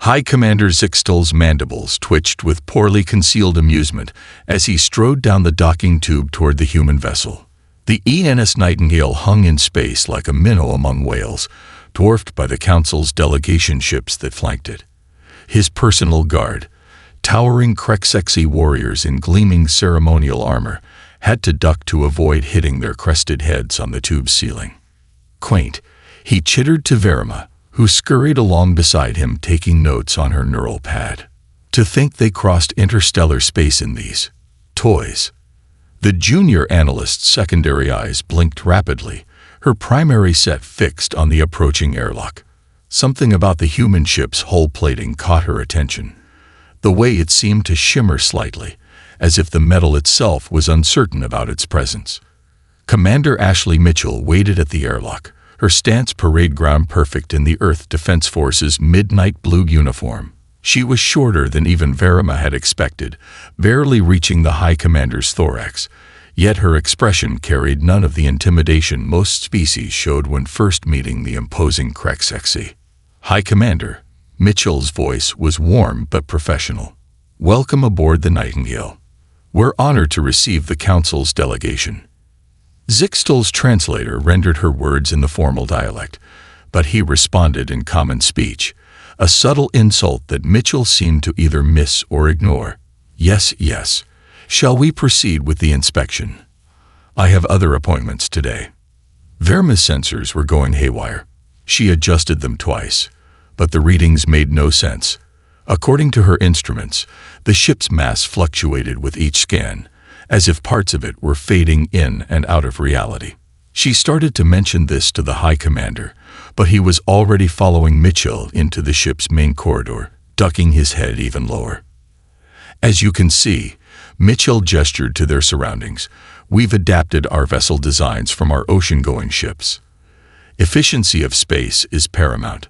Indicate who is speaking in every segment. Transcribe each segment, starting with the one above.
Speaker 1: High Commander Zixtal's mandibles twitched with poorly concealed amusement as he strode down the docking tube toward the human vessel. The ENS Nightingale hung in space like a minnow among whales, dwarfed by the Council's delegation ships that flanked it. His personal guard, towering Krexexi warriors in gleaming ceremonial armor, had to duck to avoid hitting their crested heads on the tube's ceiling. Quaint, he chittered to Verima, who scurried along beside him taking notes on her neural pad. To think they crossed interstellar space in these toys. The junior analyst's secondary eyes blinked rapidly, her primary set fixed on the approaching airlock. Something about the human ship's hull plating caught her attention. The way it seemed to shimmer slightly, as if the metal itself was uncertain about its presence. Commander Ashley Mitchell waited at the airlock, her stance parade ground perfect in the Earth Defense Force's midnight blue uniform. She was shorter than even Verima had expected, barely reaching the High Commander's thorax, yet her expression carried none of the intimidation most species showed when first meeting the imposing Krexexi. High Commander, Mitchell's voice was warm but professional. Welcome aboard the Nightingale. We're honored to receive the Council's delegation. Zixtal's translator rendered her words in the formal dialect, but he responded in common speech, a subtle insult that Mitchell seemed to either miss or ignore. Yes, yes. Shall we proceed with the inspection? I have other appointments today. Verima's sensors were going haywire. She adjusted them twice, but the readings made no sense. According to her instruments, the ship's mass fluctuated with each scan, as if parts of it were fading in and out of reality. She started to mention this to the High Commander, but he was already following Mitchell into the ship's main corridor, ducking his head even lower. As you can see, Mitchell gestured to their surroundings. We've adapted our vessel designs from our ocean-going ships. Efficiency of space is paramount.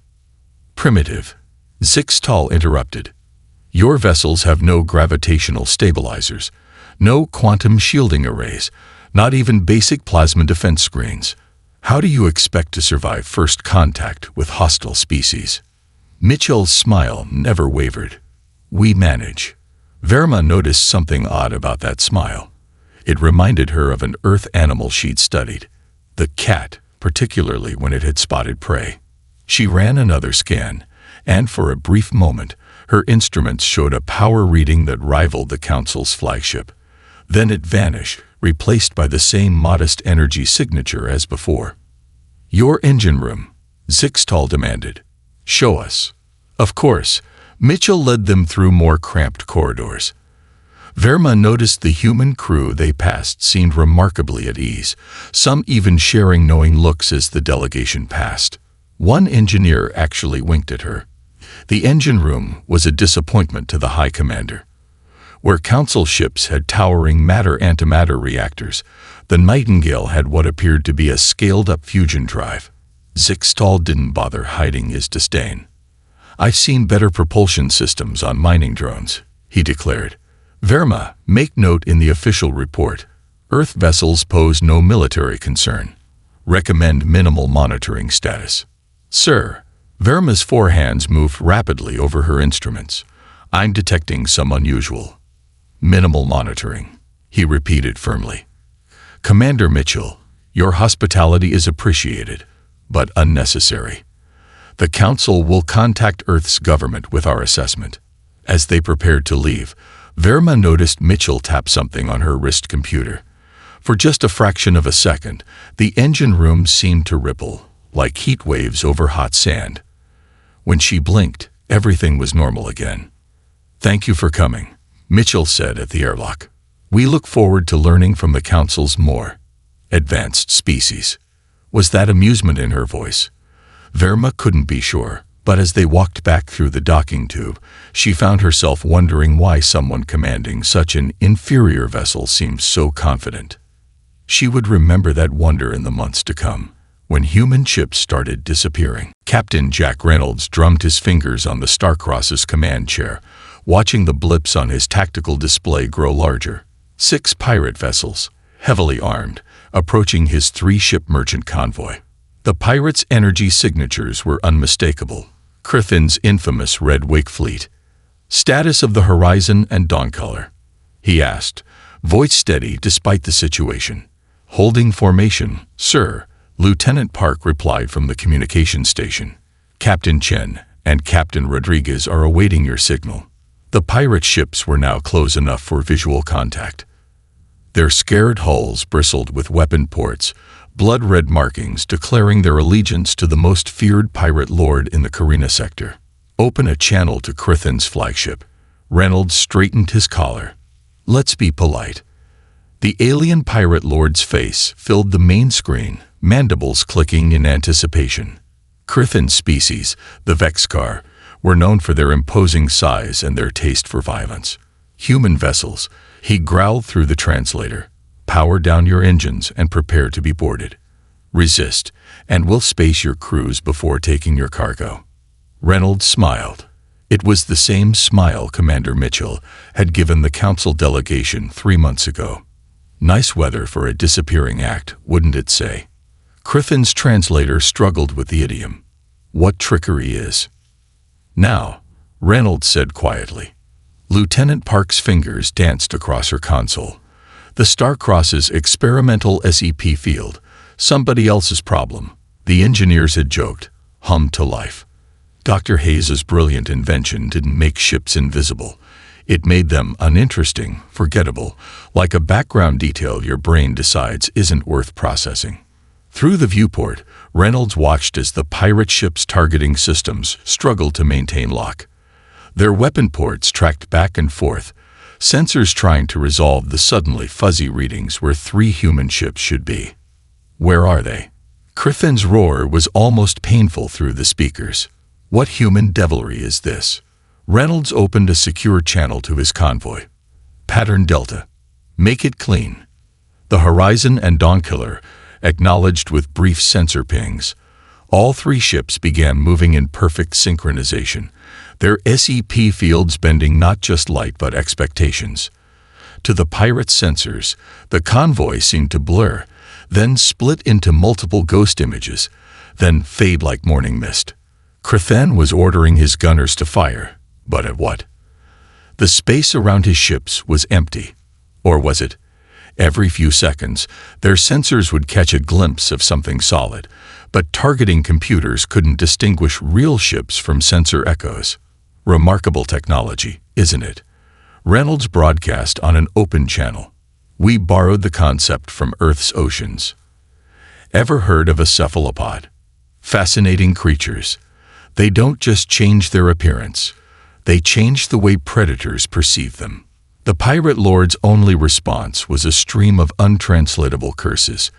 Speaker 1: Primitive. Zixtal interrupted. Your vessels have no gravitational stabilizers, no quantum shielding arrays, not even basic plasma defense screens. How do you expect to survive first contact with hostile species? Mitchell's smile never wavered. We manage. Verima noticed something odd about that smile. It reminded her of an Earth animal she'd studied, the cat, particularly when it had spotted prey. She ran another scan, and for a brief moment, her instruments showed a power reading that rivaled the Council's flagship. Then it vanished, replaced by the same modest energy signature as before. Your engine room, Zixtal demanded. Show us. Of course, Mitchell led them through more cramped corridors. Verima noticed the human crew they passed seemed remarkably at ease, some even sharing knowing looks as the delegation passed. One engineer actually winked at her. The engine room was a disappointment to the High Commander. Where Council ships had towering matter-antimatter reactors, the Nightingale had what appeared to be a scaled-up fusion drive. Zixtal didn't bother hiding his disdain. I've seen better propulsion systems on mining drones, he declared. Verima, make note in the official report. Earth vessels pose no military concern. Recommend minimal monitoring status. Sir, Verima's forehands moved rapidly over her instruments. I'm detecting some unusual. Minimal monitoring, he repeated firmly. Commander Mitchell, your hospitality is appreciated, but unnecessary. The Council will contact Earth's government with our assessment. As they prepared to leave, Verima noticed Mitchell tap something on her wrist computer. For just a fraction of a second, the engine room seemed to ripple, like heat waves over hot sand. When she blinked, everything was normal again. Thank you for coming, Mitchell said at the airlock. We look forward to learning from the Council's more advanced species. Was that amusement in her voice? Verima couldn't be sure, but as they walked back through the docking tube, she found herself wondering why someone commanding such an inferior vessel seemed so confident. She would remember that wonder in the months to come, when human ships started disappearing. Captain Jack Reynolds drummed his fingers on the Starcross's command chair, watching the blips on his tactical display grow larger. 6 pirate vessels, heavily armed, approaching his 3-ship merchant convoy. The pirates' energy signatures were unmistakable, Crithin's infamous red wake fleet. Status of the Horizon and Dawncolor, he asked, voice steady despite the situation. Holding formation, sir, Lieutenant Park replied from the communication station. Captain Chen and Captain Rodriguez are awaiting your signal. The pirate ships were now close enough for visual contact. Their scared hulls bristled with weapon ports, blood-red markings declaring their allegiance to the most feared pirate lord in the Carina sector. Open a channel to Crithin's flagship. Reynolds straightened his collar. Let's be polite. The alien pirate lord's face filled the main screen, mandibles clicking in anticipation. Crithin's species, the Vexcar, were known for their imposing size and their taste for violence. Human vessels, he growled through the translator. Power down your engines and prepare to be boarded. Resist, and we'll space your crews before taking your cargo. Reynolds smiled. It was the same smile Commander Mitchell had given the council delegation 3 months ago. Nice weather for a disappearing act, wouldn't it say? Crithin's translator struggled with the idiom. What trickery is? Now, Reynolds said quietly. Lieutenant Park's fingers danced across her console. The Starcross's experimental SEP field, somebody else's problem, the engineers had joked, hummed to life. Dr. Hayes's brilliant invention didn't make ships invisible. It made them uninteresting, forgettable, like a background detail your brain decides isn't worth processing. Through the viewport, Reynolds watched as the pirate ship's targeting systems struggled to maintain lock. Their weapon ports tracked back and forth, sensors trying to resolve the suddenly fuzzy readings where 3 human ships should be. Where are they? Crithin's roar was almost painful through the speakers. What human devilry is this? Reynolds opened a secure channel to his convoy. Pattern Delta. Make it clean. The Horizon and Dawncolor acknowledged with brief sensor pings. All 3 ships began moving in perfect synchronization, their SEP fields bending not just light but expectations. To the pirates' sensors, the convoy seemed to blur, then split into multiple ghost images, then fade like morning mist. Crithin was ordering his gunners to fire, but at what? The space around his ships was empty. Or was it? Every few seconds, their sensors would catch a glimpse of something solid, but targeting computers couldn't distinguish real ships from sensor echoes. Remarkable technology, isn't it? Reynolds broadcast on an open channel. We borrowed the concept from Earth's oceans. Ever heard of a cephalopod? Fascinating creatures. They don't just change their appearance. They change the way predators perceive them. The pirate lord's only response was a stream of untranslatable curses.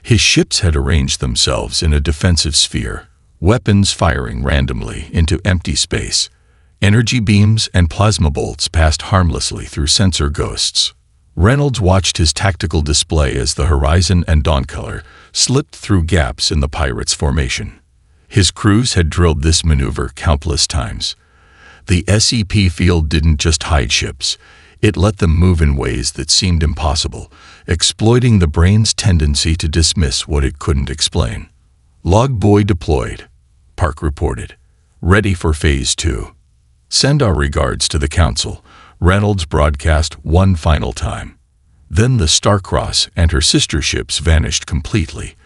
Speaker 1: His ships had arranged themselves in a defensive sphere, weapons firing randomly into empty space. Energy beams and plasma bolts passed harmlessly through sensor ghosts. Reynolds watched his tactical display as the Horizon and Dawncolor slipped through gaps in the pirates' formation. His crews had drilled this maneuver countless times. The SEP field didn't just hide ships. It let them move in ways that seemed impossible, exploiting the brain's tendency to dismiss what it couldn't explain. Log buoy deployed, Park reported. Ready for Phase 2. Send our regards to the Council, Reynolds broadcast one final time. Then the Starcross and her sister ships vanished completely,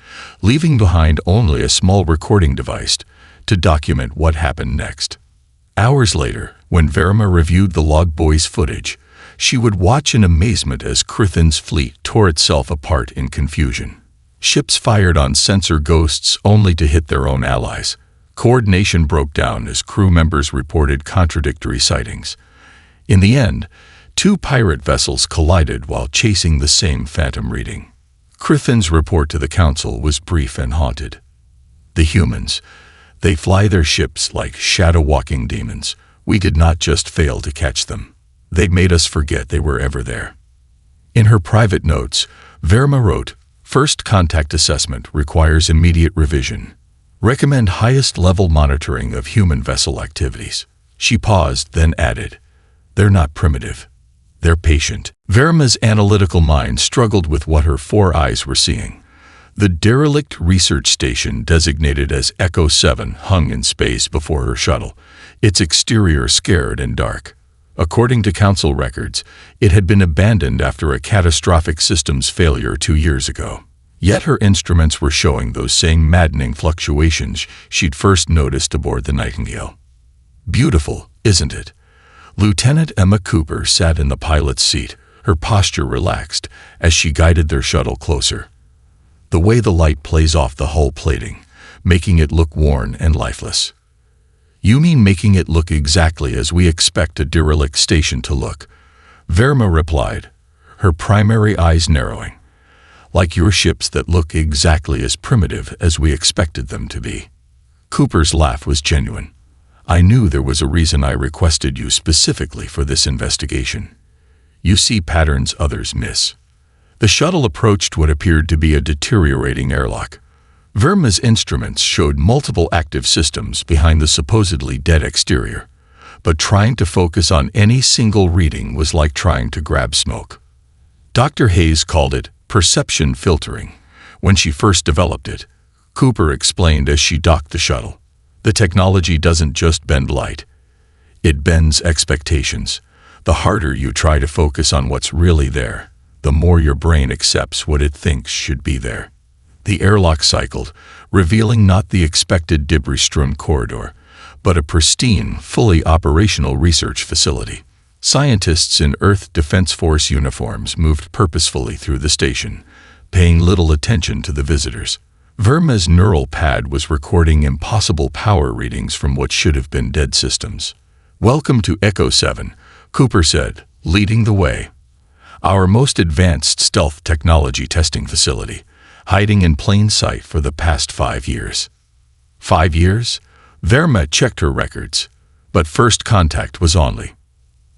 Speaker 1: leaving behind only a small recording device to document what happened next. Hours later, when Verma reviewed the log buoy's footage, she would watch in amazement as Crithin's fleet tore itself apart in confusion. Ships fired on sensor ghosts only to hit their own allies. Coordination broke down as crew members reported contradictory sightings. In the end, 2 pirate vessels collided while chasing the same phantom reading. Crithin's report to the Council was brief and haunted. The humans, they fly their ships like shadow-walking demons. We did not just fail to catch them. They made us forget they were ever there. In her private notes, Verma wrote, First contact assessment requires immediate revision. Recommend highest-level monitoring of human vessel activities. She paused, then added, They're not primitive. They're patient. Verma's analytical mind struggled with what her 4 eyes were seeing. The derelict research station designated as Echo 7 hung in space before her shuttle, its exterior scared and dark. According to council records, it had been abandoned after a catastrophic systems failure 2 years ago. Yet her instruments were showing those same maddening fluctuations she'd first noticed aboard the Nightingale. Beautiful, isn't it? Lieutenant Emma Cooper sat in the pilot's seat, her posture relaxed as she guided their shuttle closer. The way the light plays off the hull plating, making it look worn and lifeless. You mean making it look exactly as we expect a derelict station to look? Verma replied, her primary eyes narrowing. Like your ships that look exactly as primitive as we expected them to be. Cooper's laugh was genuine. I knew there was a reason I requested you specifically for this investigation. You see patterns others miss. The shuttle approached what appeared to be a deteriorating airlock. Verma's instruments showed multiple active systems behind the supposedly dead exterior, but trying to focus on any single reading was like trying to grab smoke. Dr. Hayes called it perception filtering. When she first developed it, Cooper explained as she docked the shuttle. The technology doesn't just bend light. It bends expectations. The harder you try to focus on what's really there, the more your brain accepts what it thinks should be there. The airlock cycled, revealing not the expected debris-strewn corridor, but a pristine, fully operational research facility. Scientists in Earth Defense Force uniforms moved purposefully through the station, paying little attention to the visitors. Verma's neural pad was recording impossible power readings from what should have been dead systems. Welcome to Echo 7, Cooper said, leading the way. Our most advanced stealth technology testing facility, hiding in plain sight for the past 5 years. 5 years? Verma checked her records, but first contact was only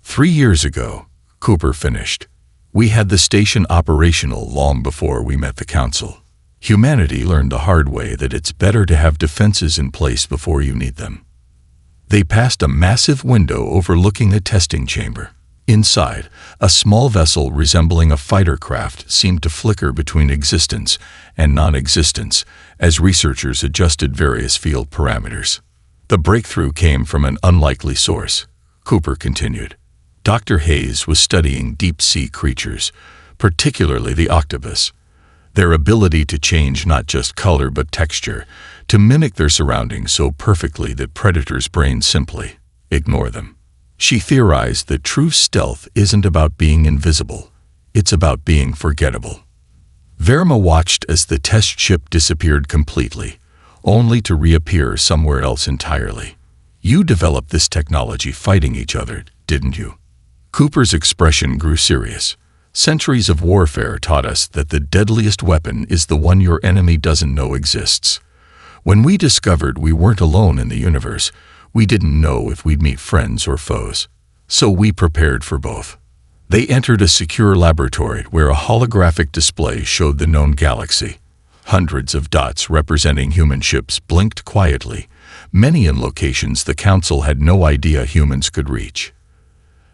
Speaker 1: 3 years ago, Cooper finished. We had the station operational long before we met the council. Humanity learned the hard way that it's better to have defenses in place before you need them. They passed a massive window overlooking a testing chamber. Inside, a small vessel resembling a fighter craft seemed to flicker between existence and non-existence as researchers adjusted various field parameters. The breakthrough came from an unlikely source, Cooper continued. Dr. Hayes was studying deep-sea creatures, particularly the octopus. Their ability to change not just color but texture, to mimic their surroundings so perfectly that predators' brains simply ignore them. She theorized that true stealth isn't about being invisible, it's about being forgettable. Verma watched as the test ship disappeared completely, only to reappear somewhere else entirely. You developed this technology fighting each other, didn't you? Cooper's expression grew serious. Centuries of warfare taught us that the deadliest weapon is the one your enemy doesn't know exists. When we discovered we weren't alone in the universe, we didn't know if we'd meet friends or foes. So we prepared for both. They entered a secure laboratory where a holographic display showed the known galaxy. Hundreds of dots representing human ships blinked quietly, many in locations the Council had no idea humans could reach.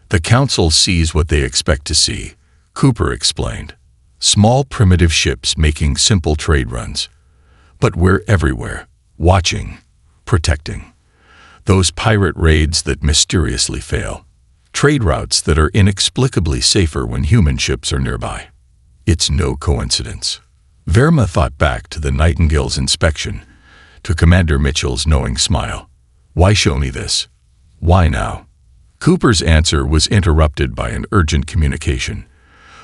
Speaker 1: The Council sees what they expect to see, Cooper explained. Small primitive ships making simple trade runs. But we're everywhere, watching, protecting. Those pirate raids that mysteriously fail. Trade routes that are inexplicably safer when human ships are nearby. It's no coincidence. Verma thought back to the Nightingale's inspection, to Commander Mitchell's knowing smile. Why show me this? Why now? Cooper's answer was interrupted by an urgent communication.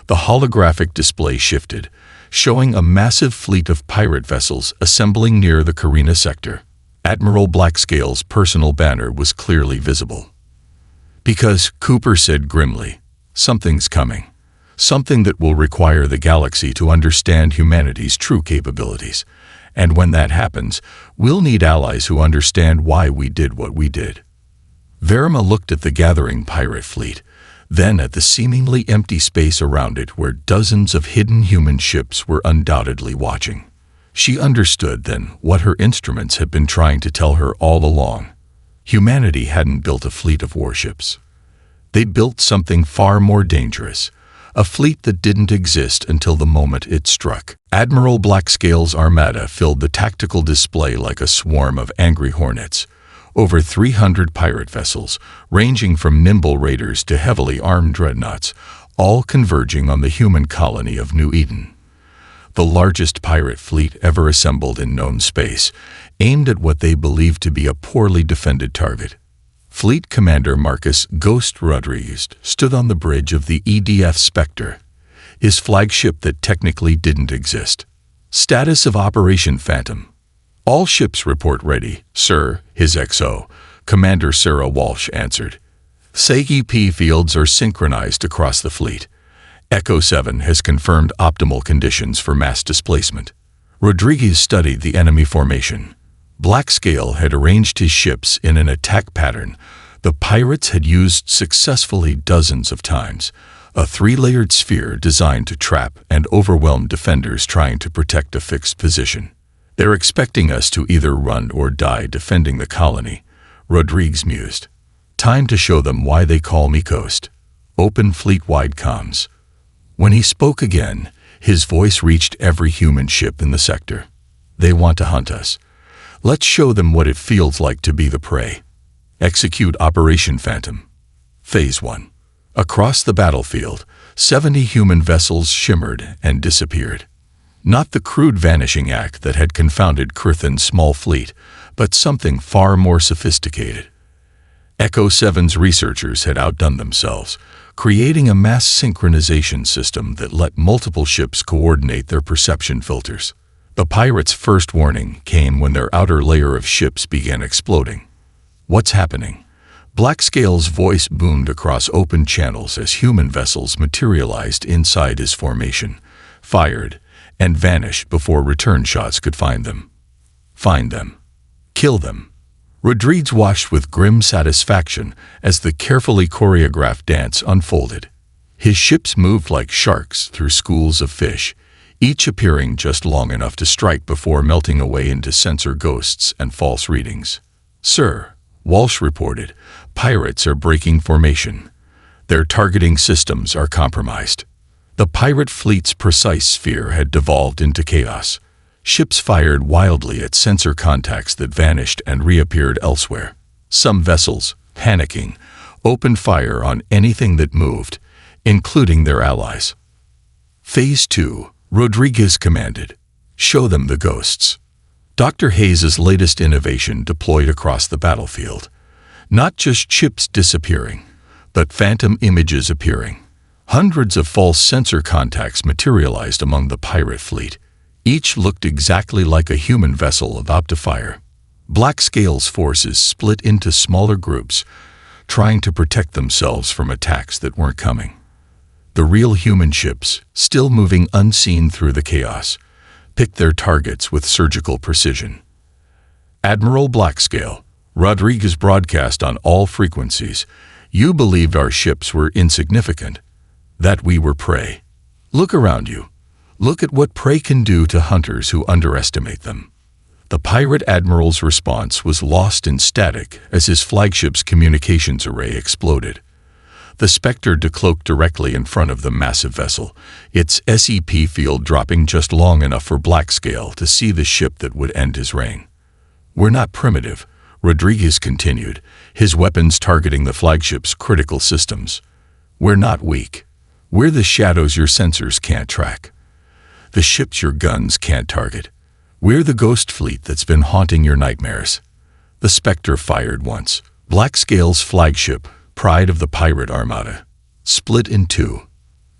Speaker 1: The holographic display shifted, showing a massive fleet of pirate vessels assembling near the Carina sector. Admiral Blackscale's personal banner was clearly visible. Because, Cooper said grimly, something's coming. Something that will require the galaxy to understand humanity's true capabilities. And when that happens, we'll need allies who understand why we did what we did. Verma looked at the gathering pirate fleet, then at the seemingly empty space around it where dozens of hidden human ships were undoubtedly watching. She understood then what her instruments had been trying to tell her all along. Humanity hadn't built a fleet of warships. They'd built something far more dangerous, a fleet that didn't exist until the moment it struck. Admiral Blackscale's armada filled the tactical display like a swarm of angry hornets. Over 300 pirate vessels, ranging from nimble raiders to heavily armed dreadnoughts, all converging on the human colony of New Eden. The largest pirate fleet ever assembled in known space, aimed at what they believed to be a poorly defended target. Fleet Commander Marcus "Ghost" Rodriguez stood on the bridge of the EDF Spectre, his flagship that technically didn't exist. Status of Operation Phantom. All ships report ready, sir, his XO, Commander Sarah Walsh answered. CEP fields are synchronized across the fleet. Echo 7 has confirmed optimal conditions for mass displacement. Rodriguez studied the enemy formation. Blackscale had arranged his ships in an attack pattern the pirates had used successfully dozens of times, a three-layered sphere designed to trap and overwhelm defenders trying to protect a fixed position. They're expecting us to either run or die defending the colony, Rodriguez mused. Time to show them why they call me Ghost. Open fleet-wide comms. When he spoke again, his voice reached every human ship in the sector. They want to hunt us. Let's show them what it feels like to be the prey. Execute Operation Phantom. Phase 1. Across the battlefield, 70 human vessels shimmered and disappeared. Not the crude vanishing act that had confounded Kurthan's small fleet, but something far more sophisticated. Echo 7's researchers had outdone themselves, creating a mass synchronization system that let multiple ships coordinate their perception filters. The pirates' first warning came when their outer layer of ships began exploding. What's happening? Blackscale's voice boomed across open channels as human vessels materialized inside his formation, fired, and vanished before return shots could find them. Find them. Kill them. Rodriguez watched with grim satisfaction as the carefully choreographed dance unfolded. His ships moved like sharks through schools of fish, each appearing just long enough to strike before melting away into sensor ghosts and false readings. Sir, Walsh reported, pirates are breaking formation. Their targeting systems are compromised. The pirate fleet's precise sphere had devolved into chaos. Ships fired wildly at sensor contacts that vanished and reappeared elsewhere. Some vessels, panicking, opened fire on anything that moved, including their allies. Phase 2. Rodriguez commanded. Show them the ghosts. Dr. Hayes's latest innovation deployed across the battlefield. Not just ships disappearing, but phantom images appearing. Hundreds of false sensor contacts materialized among the pirate fleet. Each looked exactly like a human vessel about to fire. Blackscale's forces split into smaller groups, trying to protect themselves from attacks that weren't coming. The real human ships, still moving unseen through the chaos, picked their targets with surgical precision. Admiral Blackscale, Rodriguez broadcast on all frequencies, you believed our ships were insignificant, that we were prey. Look around you. Look at what prey can do to hunters who underestimate them. The pirate admiral's response was lost in static as his flagship's communications array exploded. The Spectre decloaked directly in front of the massive vessel, its SEP field dropping just long enough for Blackscale to see the ship that would end his reign. We're not primitive, Rodriguez continued, his weapons targeting the flagship's critical systems. We're not weak. We're the shadows your sensors can't track. The ships your guns can't target. We're the ghost fleet that's been haunting your nightmares. The Spectre fired once. Blackscale's flagship, pride of the pirate armada, split in two.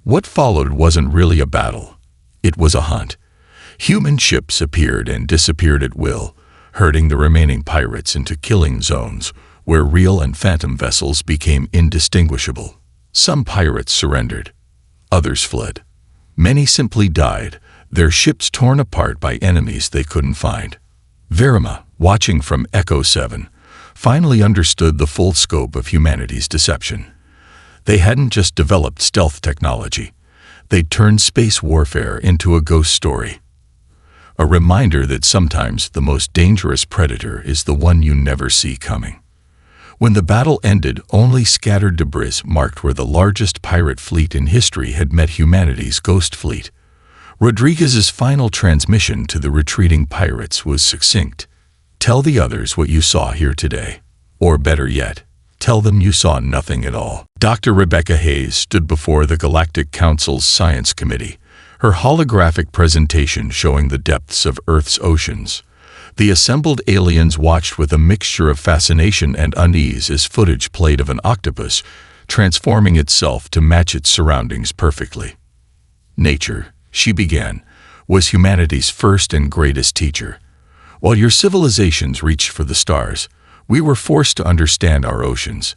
Speaker 1: What followed wasn't really a battle. It was a hunt. Human ships appeared and disappeared at will, herding the remaining pirates into killing zones where real and phantom vessels became indistinguishable. Some pirates surrendered. Others fled. Many simply died, their ships torn apart by enemies they couldn't find. Verima, watching from Echo 7, finally understood the full scope of humanity's deception. They hadn't just developed stealth technology. They'd turned space warfare into a ghost story. A reminder that sometimes the most dangerous predator is the one you never see coming. When the battle ended, only scattered debris marked where the largest pirate fleet in history had met humanity's ghost fleet. Rodriguez's final transmission to the retreating pirates was succinct. "Tell the others what you saw here today. Or better yet, tell them you saw nothing at all." Dr. Rebecca Hayes stood before the Galactic Council's Science Committee, her holographic presentation showing the depths of Earth's oceans. The assembled aliens watched with a mixture of fascination and unease as footage played of an octopus transforming itself to match its surroundings perfectly. "Nature," she began, "was humanity's first and greatest teacher. While your civilizations reached for the stars, we were forced to understand our oceans.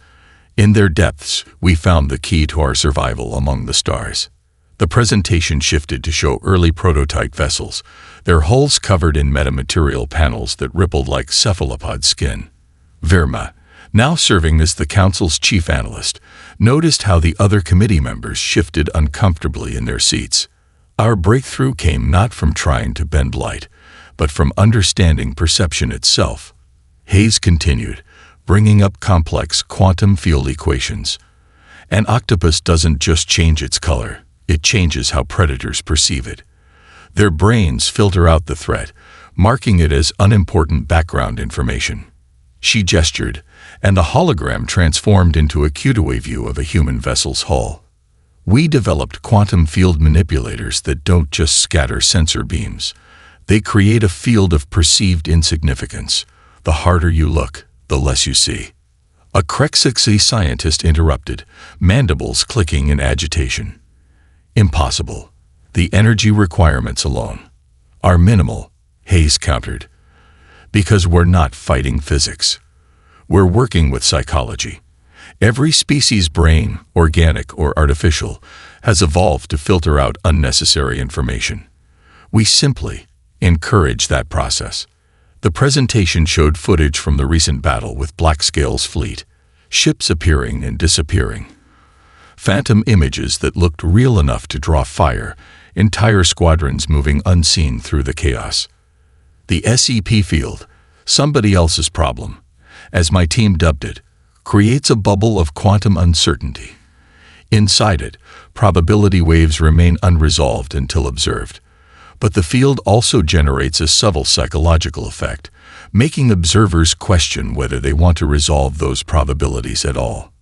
Speaker 1: In their depths, we found the key to our survival among the stars." The presentation shifted to show early prototype vessels, their hulls covered in metamaterial panels that rippled like cephalopod skin. Verma, now serving as the council's chief analyst, noticed how the other committee members shifted uncomfortably in their seats. "Our breakthrough came not from trying to bend light, but from understanding perception itself," Hayes continued, bringing up complex quantum field equations. "An octopus doesn't just change its color, it changes how predators perceive it. Their brains filter out the threat, marking it as unimportant background information." She gestured, and the hologram transformed into a cutaway view of a human vessel's hull. "We developed quantum field manipulators that don't just scatter sensor beams. They create a field of perceived insignificance. The harder you look, the less you see." A HFY scientist interrupted, mandibles clicking in agitation. "Impossible. The energy requirements alone are minimal," Hayes countered. "Because we're not fighting physics. We're working with psychology. Every species' brain, organic or artificial, has evolved to filter out unnecessary information. We simply encourage that process." The presentation showed footage from the recent battle with Blackscale's fleet, ships appearing and disappearing. Phantom images that looked real enough to draw fire, entire squadrons moving unseen through the chaos. The SEP field, somebody else's problem, as my team dubbed it, creates a bubble of quantum uncertainty. Inside it, probability waves remain unresolved until observed. But the field also generates a subtle psychological effect, making observers question whether they want to resolve those probabilities at all.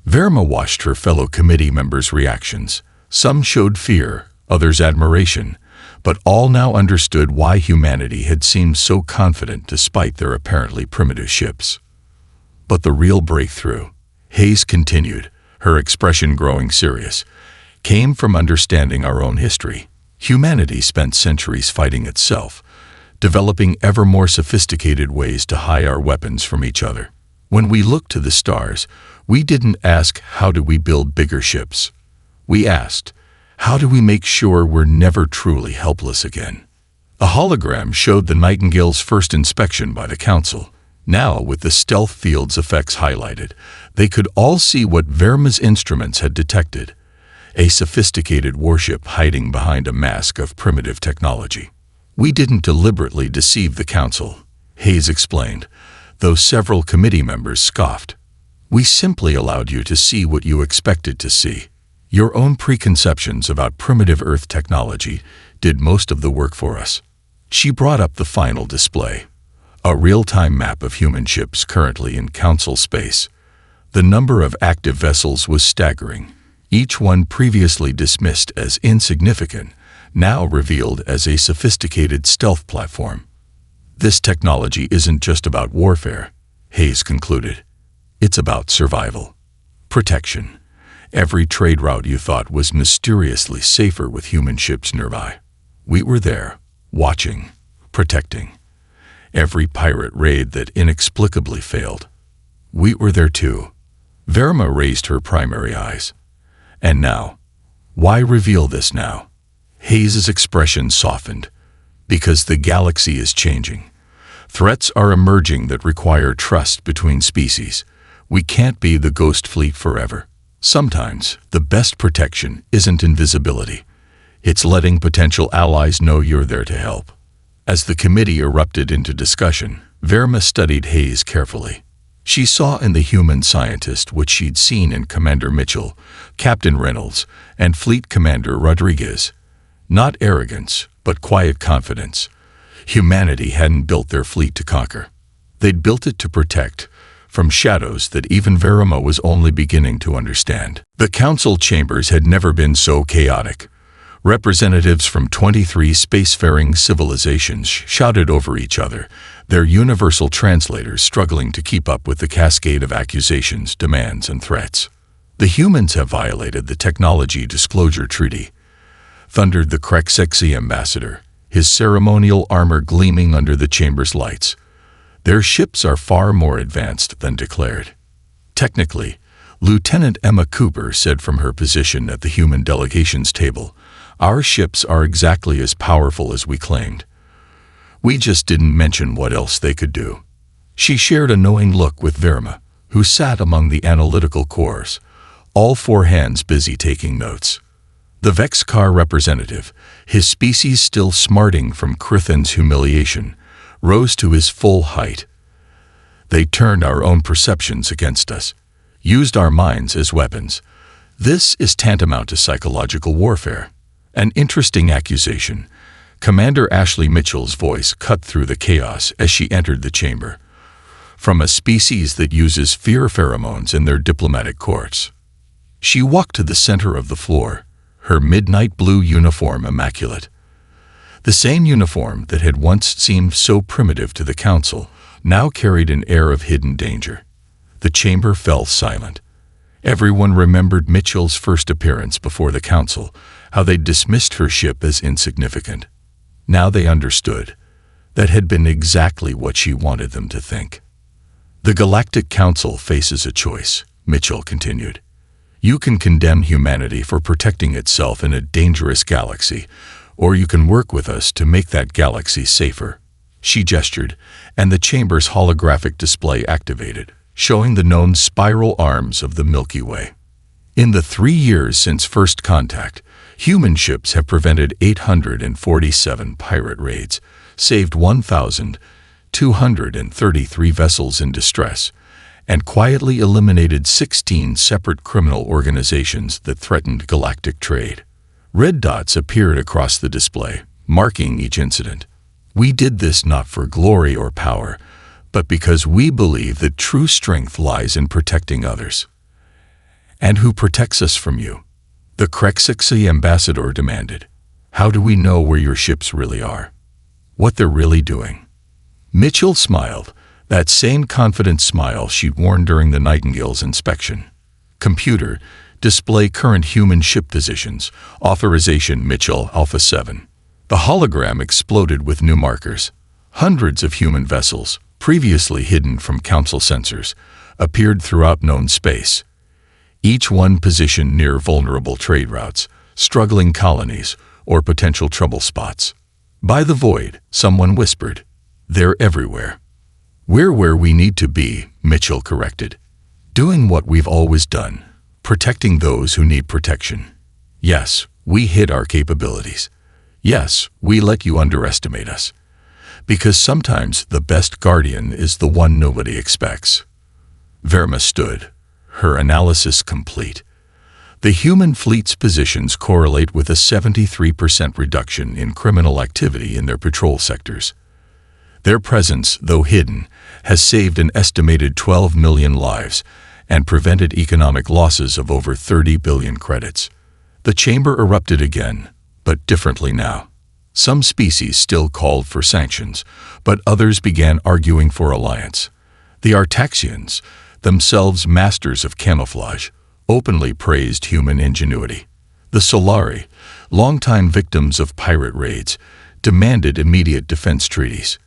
Speaker 1: Verma watched her fellow committee members' reactions. Some showed fear, others admiration, but all now understood why humanity had seemed so confident despite their apparently primitive ships. "But the real breakthrough," Hayes continued, her expression growing serious, "came from understanding our own history. Humanity spent centuries fighting itself, developing ever more sophisticated ways to hide our weapons from each other. When we looked to the stars, we didn't ask, how do we build bigger ships? We asked, how do we make sure we're never truly helpless again?" A hologram showed the Nightingale's first inspection by the Council. Now, with the stealth field's effects highlighted, they could all see what Verma's instruments had detected: a sophisticated warship hiding behind a mask of primitive technology. "We didn't deliberately deceive the Council," Hayes explained, though several committee members scoffed. "We simply allowed you to see what you expected to see. Your own preconceptions about primitive Earth technology did most of the work for us." She brought up the final display, a real-time map of human ships currently in Council space. The number of active vessels was staggering, each one previously dismissed as insignificant, now revealed as a sophisticated stealth platform. "This technology isn't just about warfare," Hayes concluded. "It's about survival. Protection. Every trade route you thought was mysteriously safer with human ships nearby. We were there, watching, protecting. Every pirate raid that inexplicably failed. We were there too." Verma raised her primary eyes. "And now? Why reveal this now?" Hayes's expression softened. "Because the galaxy is changing. Threats are emerging that require trust between species. We can't be the ghost fleet forever. Sometimes, the best protection isn't invisibility. It's letting potential allies know you're there to help." As the committee erupted into discussion, Verma studied Hayes carefully. She saw in the human scientist what she'd seen in Commander Mitchell, Captain Reynolds, and Fleet Commander Rodriguez. Not arrogance, but quiet confidence. Humanity hadn't built their fleet to conquer. They'd built it to protect, from shadows that even Verima was only beginning to understand. The council chambers had never been so chaotic. Representatives from 23 spacefaring civilizations shouted over each other, their universal translators struggling to keep up with the cascade of accusations, demands, and threats. "The humans have violated the Technology Disclosure Treaty," thundered the Krexexi ambassador, his ceremonial armor gleaming under the chamber's lights. "Their ships are far more advanced than declared." Technically, Lieutenant Emma Cooper said from her position at the human delegations table, "Our ships are exactly as powerful as we claimed. We just didn't mention what else they could do." She shared a knowing look with Verima, who sat among the analytical cores, all four hands busy taking notes. The Vexcar representative, his species still smarting from Crithan's humiliation, rose to his full height. "They turned our own perceptions against us, used our minds as weapons. This is tantamount to psychological warfare." An interesting accusation. Commander Ashley Mitchell's voice cut through the chaos as she entered the chamber. "From a species that uses fear pheromones in their diplomatic courts." She walked to the center of the floor, her midnight blue uniform immaculate. The same uniform that had once seemed so primitive to the council now carried an air of hidden danger. The chamber fell silent. Everyone remembered Mitchell's first appearance before the council, how they'd dismissed her ship as insignificant. Now they understood. That had been exactly what she wanted them to think. "The Galactic Council faces a choice," Mitchell continued. "You can condemn humanity for protecting itself in a dangerous galaxy, or you can work with us to make that galaxy safer." She gestured, and the chamber's holographic display activated, showing the known spiral arms of the Milky Way. In the 3 years since first contact, human ships have prevented 847 pirate raids, saved 1,233 vessels in distress, and quietly eliminated 16 separate criminal organizations that threatened galactic trade. Red dots appeared across the display, marking each incident. "We did this not for glory or power, but because we believe that true strength lies in protecting others." "And who protects us from you?" the Krexexi ambassador demanded. "How do we know where your ships really are? What they're really doing?" Mitchell smiled, that same confident smile she'd worn during the Nightingale's inspection. "Computer, display current human ship positions. Authorization Mitchell Alpha 7. The hologram exploded with new markers. Hundreds of human vessels, previously hidden from council sensors, appeared throughout known space. Each one positioned near vulnerable trade routes, struggling colonies, or potential trouble spots. "By the void," someone whispered. "They're everywhere." "We're where we need to be," Mitchell corrected. "Doing what we've always done, protecting those who need protection. Yes, we hid our capabilities. Yes, we let you underestimate us. Because sometimes the best guardian is the one nobody expects." Verima stood, her analysis complete. The human fleet's positions correlate with a 73% reduction in criminal activity in their patrol sectors. Their presence, though hidden, has saved an estimated 12 million lives and prevented economic losses of over 30 billion credits. The chamber erupted again, but differently now. Some species still called for sanctions, but others began arguing for alliance. The Artaxians, themselves masters of camouflage, openly praised human ingenuity. The Solari, longtime victims of pirate raids, demanded immediate defense treaties.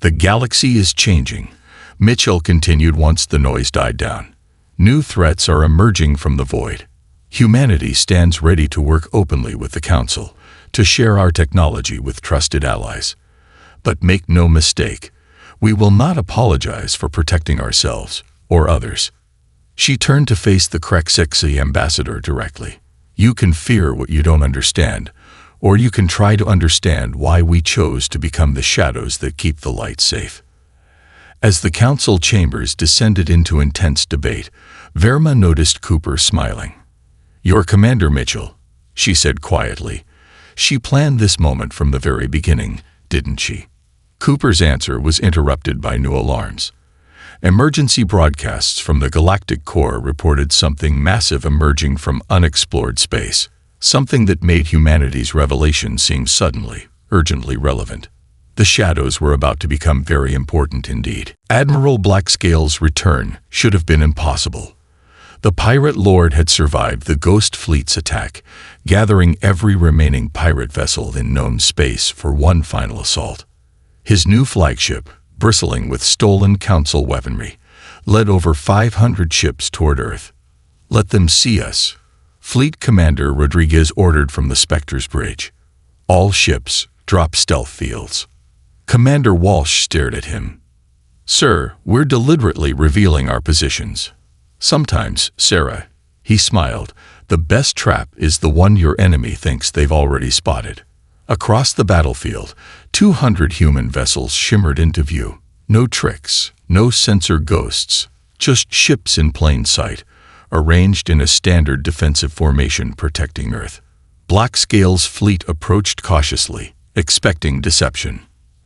Speaker 1: "The galaxy is changing," Mitchell continued once the noise died down. "New threats are emerging from the void. Humanity stands ready to work openly with the Council, to share our technology with trusted allies. But make no mistake, we will not apologize for protecting ourselves or others." She turned to face the Krexexi ambassador directly. "You can fear what you don't understand, or you can try to understand why we chose to become the shadows that keep the light safe." As the council chambers descended into intense debate, Verma noticed Cooper smiling. "Your Commander Mitchell," she said quietly. "She planned this moment from the very beginning, didn't she?" Cooper's answer was interrupted by new alarms. Emergency broadcasts from the Galactic core reported something massive emerging from unexplored space, something that made humanity's revelation seem suddenly, urgently relevant. The shadows were about to become very important indeed. Admiral Blackscale's return should have been impossible. The pirate lord had survived the Ghost Fleet's attack, gathering every remaining pirate vessel in known space for one final assault. His new flagship, bristling with stolen council weaponry, led over 500 ships toward Earth. "Let them see us," Fleet Commander Rodriguez ordered from the Spectre's bridge. "All ships, drop stealth fields." Commander Walsh stared at him. "Sir, we're deliberately revealing our positions." "Sometimes, Sarah," he smiled, "the best trap is the one your enemy thinks they've already spotted." Across the battlefield, 200 human vessels shimmered into view. No tricks, no sensor ghosts, just ships in plain sight, arranged in a standard defensive formation protecting Earth. Blackscale's fleet approached cautiously, expecting deception.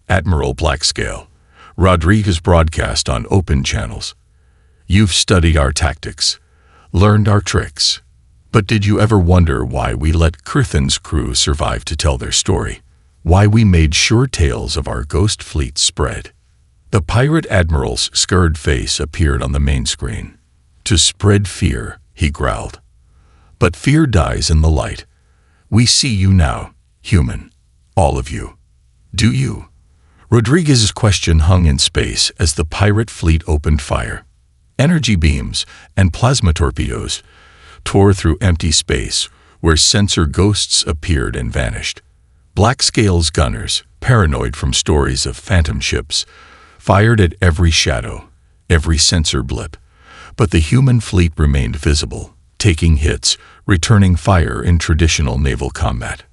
Speaker 1: "Admiral Blackscale," Rodriguez broadcast on open channels. "You've studied our tactics, learned our tricks. But did you ever wonder why we let Kurthan's crew survive to tell their story? Why we made sure tales of our ghost fleet spread?" The pirate admiral's scarred face appeared on the main screen. "To spread fear," he growled. "But fear dies in the light. We see you now, human. All of you. Do you?" Rodriguez's question hung in space as the pirate fleet opened fire. Energy beams and plasma torpedoes tore through empty space where sensor ghosts appeared and vanished. Blackscale's gunners, paranoid from stories of phantom ships, fired at every shadow, every sensor blip, but the human fleet remained visible, taking hits, returning fire in traditional naval combat.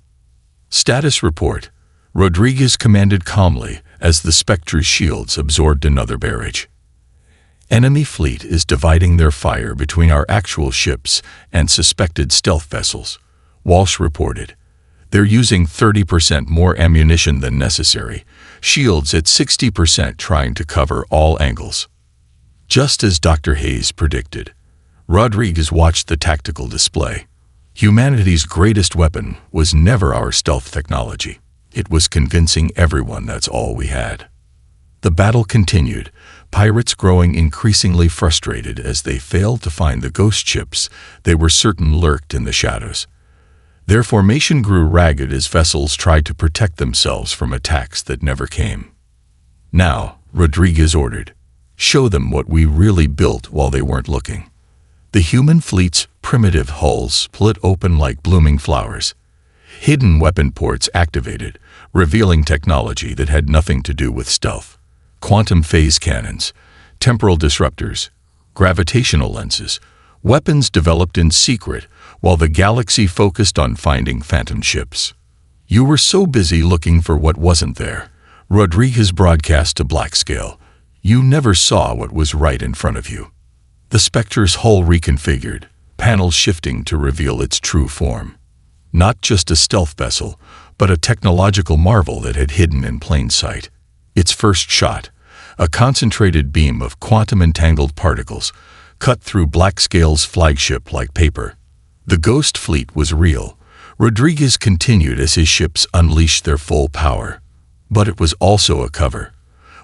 Speaker 1: "Status report," Rodriguez commanded calmly as the Spectre's shields absorbed another barrage. "Enemy fleet is dividing their fire between our actual ships and suspected stealth vessels," Walsh reported. "They're using 30% more ammunition than necessary, shields at 60% trying to cover all angles." Just as Dr. Hayes predicted, Rodriguez watched the tactical display. Humanity's greatest weapon was never our stealth technology. It was convincing everyone that's all we had. The battle continued, pirates growing increasingly frustrated as they failed to find the ghost ships they were certain lurked in the shadows. Their formation grew ragged as vessels tried to protect themselves from attacks that never came. "Now," Rodriguez ordered, "show them what we really built while they weren't looking." The human fleet's primitive hulls split open like blooming flowers. Hidden weapon ports activated, revealing technology that had nothing to do with stealth. Quantum phase cannons, temporal disruptors, gravitational lenses, weapons developed in secret while the galaxy focused on finding phantom ships. "You were so busy looking for what wasn't there," Rodriguez broadcast to Blackscale. "You never saw what was right in front of you." The Spectre's hull reconfigured, panels shifting to reveal its true form. Not just a stealth vessel, but a technological marvel that had hidden in plain sight. Its first shot, a concentrated beam of quantum-entangled particles, cut through Blackscale's flagship like paper. The ghost fleet was real. Rodriguez continued as his ships unleashed their full power. But it was also a cover.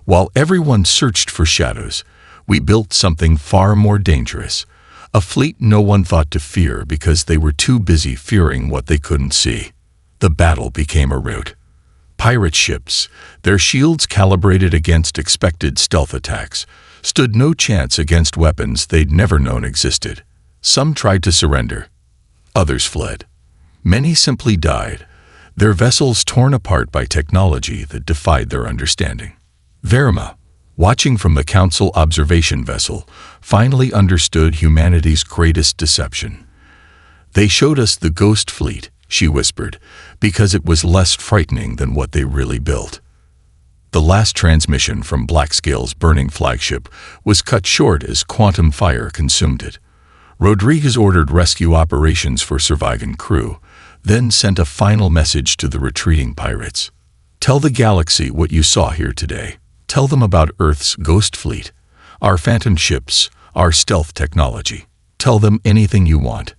Speaker 1: While everyone searched for shadows, we built something far more dangerous. A fleet no one thought to fear because they were too busy fearing what they couldn't see. The battle became a rout. Pirate ships, their shields calibrated against expected stealth attacks, stood no chance against weapons they'd never known existed. Some tried to surrender. Others fled. Many simply died, their vessels torn apart by technology that defied their understanding. Verma, watching from the Council observation vessel, finally understood humanity's greatest deception. "They showed us the ghost fleet," she whispered, "because it was less frightening than what they really built." The last transmission from Blackscale's burning flagship was cut short as quantum fire consumed it. Rodriguez ordered rescue operations for surviving crew, then sent a final message to the retreating pirates. Tell the galaxy what you saw here today. Tell them about Earth's ghost fleet, our phantom ships, our stealth technology. Tell them anything you want,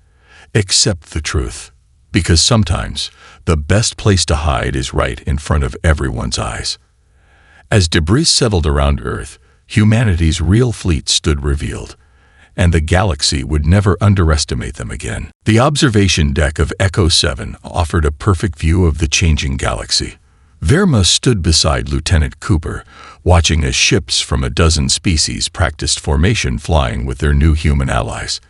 Speaker 1: except the truth. Because sometimes, the best place to hide is right in front of everyone's eyes. As debris settled around Earth, humanity's real fleet stood revealed, and the galaxy would never underestimate them again. The observation deck of Echo 7 offered a perfect view of the changing galaxy. Verma stood beside Lieutenant Cooper, watching as ships from a dozen species practiced formation flying with their new human allies.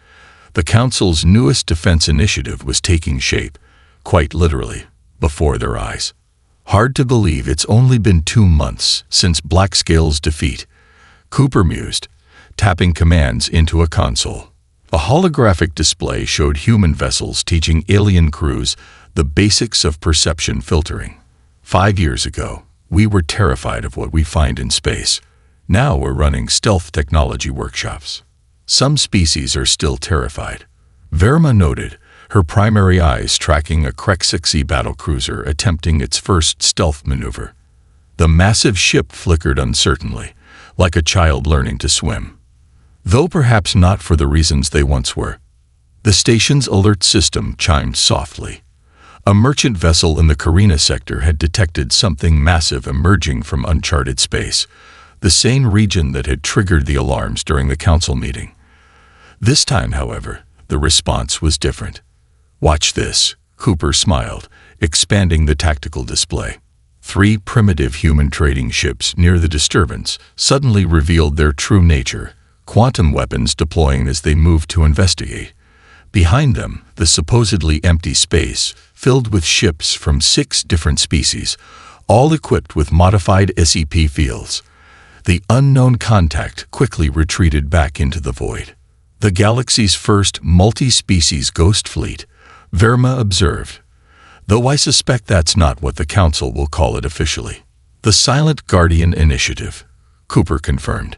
Speaker 1: The Council's newest defense initiative was taking shape, quite literally, before their eyes. Hard to believe it's only been 2 months since Blackscale's defeat, Cooper mused, tapping commands into a console. A holographic display showed human vessels teaching alien crews the basics of perception filtering. 5 years ago, we were terrified of what we find in space. Now we're running stealth technology workshops. Some species are still terrified. Verma noted, her primary eyes tracking a Krek-6E battlecruiser attempting its first stealth maneuver. The massive ship flickered uncertainly, like a child learning to swim. Though perhaps not for the reasons they once were. The station's alert system chimed softly. A merchant vessel in the Carina sector had detected something massive emerging from uncharted space, the same region that had triggered the alarms during the council meeting. This time, however, the response was different. Watch this, Cooper smiled, expanding the tactical display. 3 primitive human trading ships near the disturbance suddenly revealed their true nature, quantum weapons deploying as they moved to investigate. Behind them, the supposedly empty space, filled with ships from 6 different species, all equipped with modified SEP fields. The unknown contact quickly retreated back into the void. The galaxy's first multi-species ghost fleet, Verma observed. Though I suspect that's not what the Council will call it officially. The Silent Guardian Initiative, Cooper confirmed.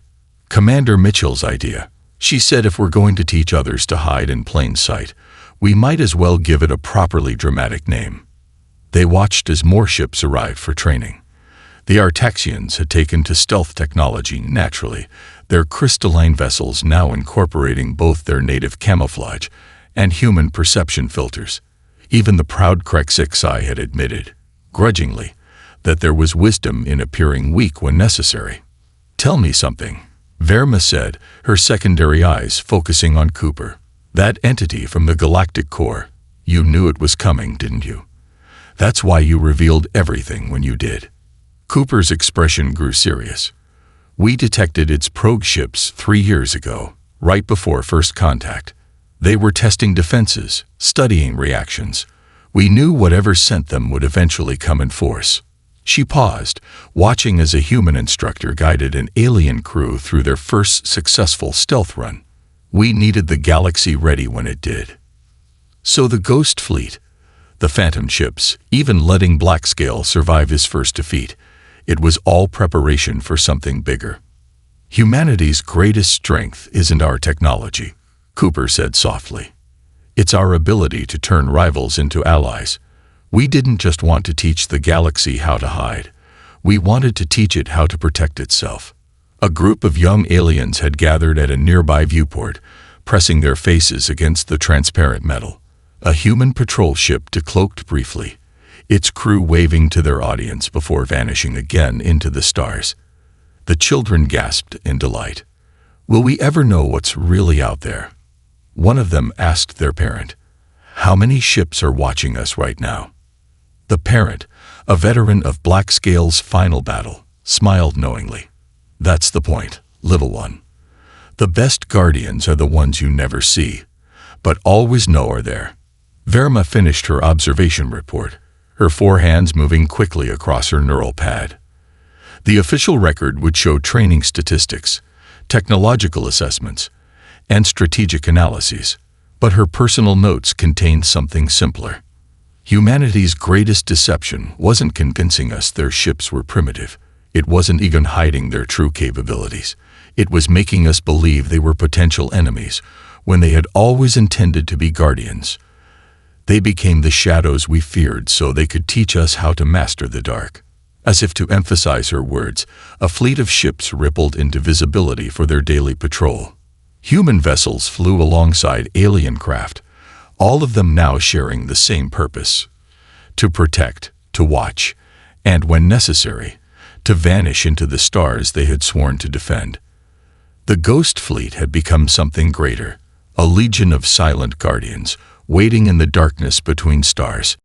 Speaker 1: Commander Mitchell's idea. She said if we're going to teach others to hide in plain sight, we might as well give it a properly dramatic name. They watched as more ships arrived for training. The Artaxians had taken to stealth technology naturally, their crystalline vessels now incorporating both their native camouflage and human perception filters. Even the proud Krek-6I had admitted, grudgingly, that there was wisdom in appearing weak when necessary. Tell me something, Verma said, her secondary eyes focusing on Cooper. That entity from the Galactic core, you knew it was coming, didn't you? That's why you revealed everything when you did. Cooper's expression grew serious. We detected its probe ships 3 years ago, right before first contact. They were testing defenses, studying reactions. We knew whatever sent them would eventually come in force. She paused, watching as a human instructor guided an alien crew through their first successful stealth run. We needed the galaxy ready when it did. So the Ghost Fleet, the Phantom ships, even letting Blackscale survive his first defeat, it was all preparation for something bigger. Humanity's greatest strength isn't our technology, Cooper said softly. It's our ability to turn rivals into allies. We didn't just want to teach the galaxy how to hide. We wanted to teach it how to protect itself. A group of young aliens had gathered at a nearby viewport, pressing their faces against the transparent metal. A human patrol ship decloaked briefly, its crew waving to their audience before vanishing again into the stars. The children gasped in delight. Will we ever know what's really out there? One of them asked their parent, how many ships are watching us right now? The parent, a veteran of Blackscale's final battle, smiled knowingly. That's the point, little one. The best guardians are the ones you never see, but always know are there. Verma finished her observation report, her 4 hands moving quickly across her neural pad. The official record would show training statistics, technological assessments, and strategic analyses, but her personal notes contained something simpler. Humanity's greatest deception wasn't convincing us their ships were primitive. It wasn't even hiding their true capabilities. It was making us believe they were potential enemies, when they had always intended to be guardians. They became the shadows we feared so they could teach us how to master the dark. As if to emphasize her words, a fleet of ships rippled into visibility for their daily patrol. Human vessels flew alongside alien craft, all of them now sharing the same purpose: to protect, to watch, and, when necessary, to vanish into the stars they had sworn to defend. The Ghost Fleet had become something greater, a legion of silent guardians, waiting in the darkness between stars.